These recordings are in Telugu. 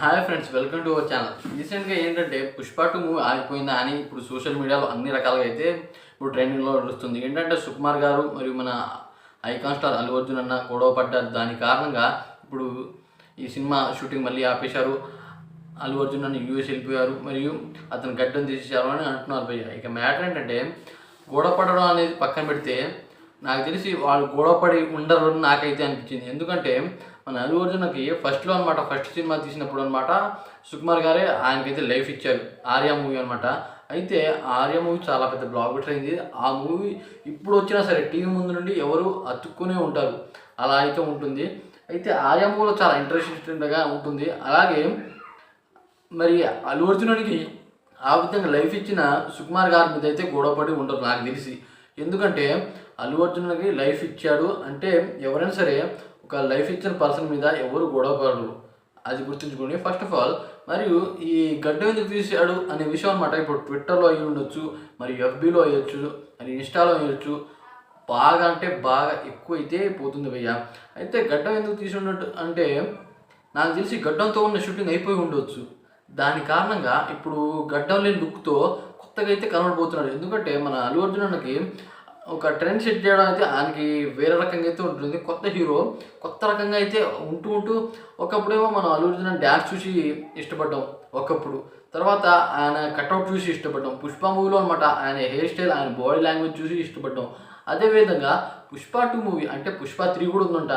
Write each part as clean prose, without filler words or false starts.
Hi friends, welcome to our channel. రీసెంట్గా ఏంటంటే పుష్ప 2 మూవీ ఆగిపోయిందా అని ఇప్పుడు సోషల్ మీడియాలో అన్ని రకాలుగా అయితే ఇప్పుడు ట్రెండింగ్లో నడుస్తుంది. ఏంటంటే సుకుమార్ గారు మరియు మన ఐకాన్ స్టార్ అల్లు అర్జున్ అన్న గొడవ పడ్డారు. దాని కారణంగా ఇప్పుడు ఈ సినిమా షూటింగ్ మళ్ళీ ఆపేశారు. అల్లు అర్జున్ అన్న యూఎస్ వెళ్ళిపోయారు మరియు అతను గడ్డం తీసేశారు అని అంటున్నారు భయ్య. ఇక మ్యాటర్ ఏంటంటే గొడవ పడడం అనేది పక్కన పెడితే నాకు తెలిసి వాళ్ళు గొడవపడి ఉండరు అని నాకైతే అనిపించింది. ఎందుకంటే మన అల్లు అర్జున్కి ఫస్ట్లో అనమాట, ఫస్ట్ సినిమా తీసినప్పుడు అనమాట సుకుమార్ గారే ఆయనకైతే లైఫ్ ఇచ్చారు. ఆర్య మూవీ అనమాట. అయితే ఆర్య మూవీ చాలా పెద్ద బ్లాక్ బస్టర్ అయింది. ఆ మూవీ ఇప్పుడు వచ్చినా సరే టీవీ ముందు నుండి ఎవరు అతుక్కునే ఉంటారు, అలా అయితే ఉంటుంది. అయితే ఆర్య మూవీలో చాలా ఇంట్రెస్టింగ్గా ఉంటుంది. అలాగే మరి అల్లు అర్జునునికి ఆ విధంగా లైఫ్ ఇచ్చిన సుకుమార్ గారి మీద అయితే గొడవపడి ఉండరు నాకు తెలిసి. ఎందుకంటే అల్లు అర్జున్కి లైఫ్ ఇచ్చాడు అంటే ఎవరైనా సరే ఒక లైఫ్ ఇచ్చిన పర్సన్ మీద ఎవరు గొడవపడరు, అది గుర్తుంచుకోండి ఫస్ట్ ఆఫ్ ఆల్. మరియు ఈ గడ్డ ఎందుకు తీసాడు అనే విషయం అనమాట ఇప్పుడు ట్విట్టర్లో అయ్యి ఉండొచ్చు, మరి ఎఫ్బీలో అయ్యొచ్చు, మరి ఇన్స్టాలో అయ్యొచ్చు. బాగా అంటే బాగా ఎక్కువైతే పోతుంది భయ్య. అయితే గడ్డం ఎందుకు తీసి ఉండట్టు అంటే నాకు తెలిసి గడ్డంతో ఉన్న షూటింగ్ అయిపోయి ఉండొచ్చు. దాని కారణంగా ఇప్పుడు గడ్డం లేని లుక్తో కొత్తగా అయితే కనబడిపోతున్నాడు. ఎందుకంటే మన అల్లు అర్జున్ అన్నకి ఒక ట్రెండ్ సెట్ చేయడం అయితే ఆయనకి వేరే రకంగా అయితే ఉంటుంది. కొత్త హీరో కొత్త రకంగా అయితే ఉంటూ ఒకప్పుడేమో మనం అల్లు అర్జున్ డ్యాన్స్ చూసి ఇష్టపడ్డాం ఒకప్పుడు. తర్వాత ఆయన కట్అవుట్ చూసి ఇష్టపడ్డాం. పుష్ప మూవీలో అనమాట ఆయన హెయిర్ స్టైల్, ఆయన బాడీ లాంగ్వేజ్ చూసి ఇష్టపడ్డాం. అదేవిధంగా పుష్ప 2 మూవీ అంటే పుష్ప 3 కూడా ఉందంట.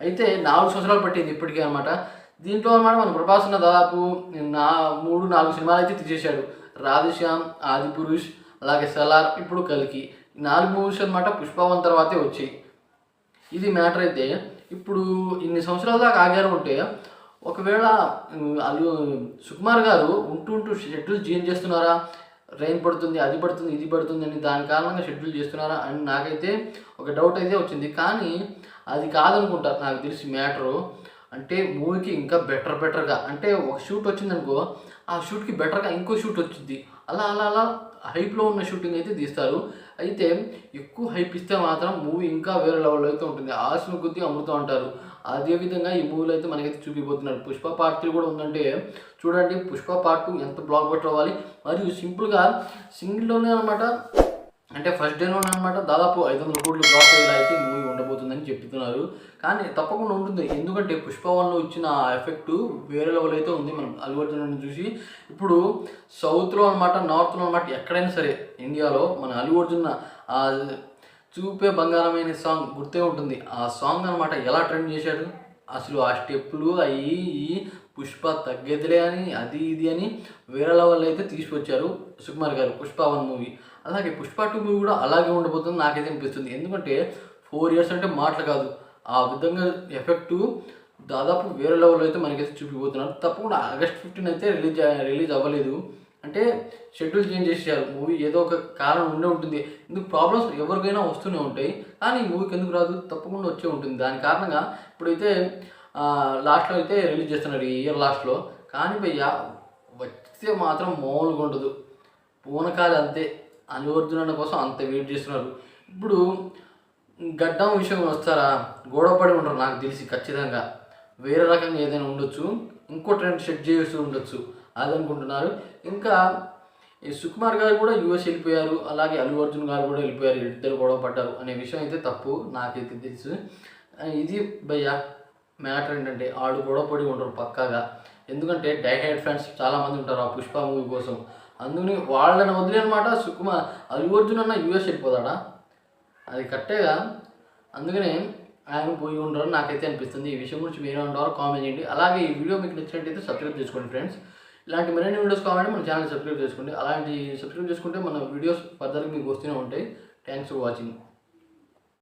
అయితే 4 సంవత్సరాలు పట్టింది ఇప్పటికీ అనమాట. దీంట్లో అనమాట మన ప్రభాస్ అన్న దాదాపు 3-4 సినిమాలు అయితే తీసేశాడు. రాధేశ్యామ్, ఆదిపురుష్, అలాగే సలార్, ఇప్పుడు కల్కి. 4 మూవీస్ అనమాట పుష్ప 1 తర్వాతే వచ్చాయి. ఇది మ్యాటర్. అయితే ఇప్పుడు ఇన్ని సంవత్సరాల దాకా ఆగారు ఉంటే ఒకవేళ అల్లు సుకుమార్ గారు ఉంటూ షెడ్యూల్ చేంజ్ చేస్తున్నారా, రైన్ పడుతుంది, అది పడుతుంది, ఇది పడుతుంది అని దాని కారణంగా షెడ్యూల్ చేస్తున్నారా అని నాకైతే ఒక డౌట్ అయితే వచ్చింది. కానీ అది కాదనుకుంటా నాకు తెలిసి మ్యాటరు. అంటే మూవీకి ఇంకా బెటర్గా అంటే ఒక షూట్ వచ్చిందనుకో, ఆ షూట్కి బెటర్గా ఇంకో షూట్ వచ్చింది. అలా అలా అలా హైప్లో ఉన్న షూటింగ్ అయితే తీస్తారు. అయితే ఎక్కువ హైప్ ఇస్తే మాత్రం మూవీ ఇంకా వేరే లెవెల్లో అయితే ఉంటుంది. ఆశను కొద్దీ అమృతం అంటారు. అదేవిధంగా ఈ మూవీలో అయితే మనకైతే చూపిపోతున్నారు. పుష్ప పార్ట్ 3 కూడా ఉందంటే చూడండి, పుష్ప పార్ట్ 2 ఎంత బ్లాక్ బస్టర్ అవ్వాలి. మరియు సింపుల్గా సింగిల్లోనే అనమాట, అంటే ఫస్ట్ డేలోనే అనమాట దాదాపు 500 కోట్లు బ్లాక్ అయ్యేలా అయితే మూవీ ఉండబోతుందని చెప్తున్నారు. కానీ తప్పకుండా ఉంటుంది. ఎందుకంటే పుష్ప 1లో ఇచ్చిన ఆ ఎఫెక్ట్ వేరే లెవెల్ అయితే ఉంది. మనం అల్లు అర్జున్ చూసి ఇప్పుడు సౌత్లో అనమాట, నార్త్లో అనమాట, ఎక్కడైనా సరే ఇండియాలో మన అల్లు అర్జున్ ఆ చూపే బంగారమైన సాంగ్ గుర్తే ఉంటుంది. ఆ సాంగ్ అనమాట ఎలా ట్రెండ్ చేశాడు అసలు. ఆ స్టెప్పులు అవి పుష్ప తగ్గేదిలే అని అది ఇది అని వేరే లెవెల్ అయితే తీసుకొచ్చారు సుకుమార్ గారు పుష్ప 1 మూవీ. అలాగే పుష్ప 2 మూవీ కూడా అలాగే ఉండబోతుంది నాకైతే అనిపిస్తుంది. ఎందుకంటే 4 ఇయర్స్ అంటే మాటలు కాదు. ఆ విధంగా ఎఫెక్టు దాదాపు వేరే లెవెల్లో అయితే మనకైతే చూపిపోతున్నారు. తప్పకుండా ఆగస్ట్ 15 అయితే రిలీజ్ అవ్వలేదు. అంటే షెడ్యూల్ చేంజ్ చేసేసారు. మూవీ ఏదో ఒక కారణం ఉండే ఉంటుంది. ఇందుకు ప్రాబ్లమ్స్ ఎవరికైనా వస్తూనే ఉంటాయి. కానీ మూవీకి ఎందుకు రాదు, తప్పకుండా వచ్చే ఉంటుంది. దాని కారణంగా ఇప్పుడైతే లాస్ట్లో అయితే రిలీజ్ చేస్తున్నారు ఈ ఇయర్ లాస్ట్లో. కానీ భయ్య వస్తే మాత్రం మామూలుగా ఉండదు. పూనకాలు అంతే. అల్లు అర్జున్ అన్న కోసం అంత వెయిట్ చేస్తున్నారు. ఇప్పుడు గడ్డం విషయం వస్తారా, గొడవపడి ఉండరు నాకు తెలిసి. ఖచ్చితంగా వేరే రకంగా ఏదైనా ఉండొచ్చు, ఇంకో ట్రెండ్ సెట్ చేస్తూ ఉండొచ్చు అది అనుకుంటున్నారు. ఇంకా ఈ సుకుమార్ గారు కూడా యూఎస్ వెళ్ళిపోయారు, అలాగే అల్లు అర్జున్ గారు కూడా వెళ్ళిపోయారు, ఇద్దరు గొడవ పడ్డారు అనే విషయం అయితే తప్పు నాకైతే తెలుసు. ఇది భయ్య మ్యాటర్. ఏంటంటే వాళ్ళు గొడవపడి ఉండరు పక్కాగా. ఎందుకంటే డైహైడ్ ఫ్యాన్స్ చాలామంది ఉంటారు ఆ పుష్ప మూవీ కోసం. అందుకని వాళ్ళని వదిలే అనమాట అల్లు అర్జున్ అన్న యూఎస్ వెళ్ళిపోతాడా, అది కరెక్టేగా. అందుకనే ఆయన పోయి ఉండరు నాకైతే అనిపిస్తుంది. ఈ విషయం గురించి మీరు ఏమంటారో కామెంట్ చేయండి. అలాగే ఈ వీడియో మీకు నచ్చినట్టయితే సబ్స్క్రైబ్ చేసుకోండి ఫ్రెండ్స్. ఇలాంటి మరిన్ని వీడియోస్ కావాలంటే మన ఛానల్ సబ్స్క్రైబ్ చేసుకోండి. అలాంటి సబ్స్క్రైబ్ చేసుకుంటే మన వీడియోస్ ఫర్దర్గా మీకు వస్తూనే ఉంటాయి. Thanks for watching.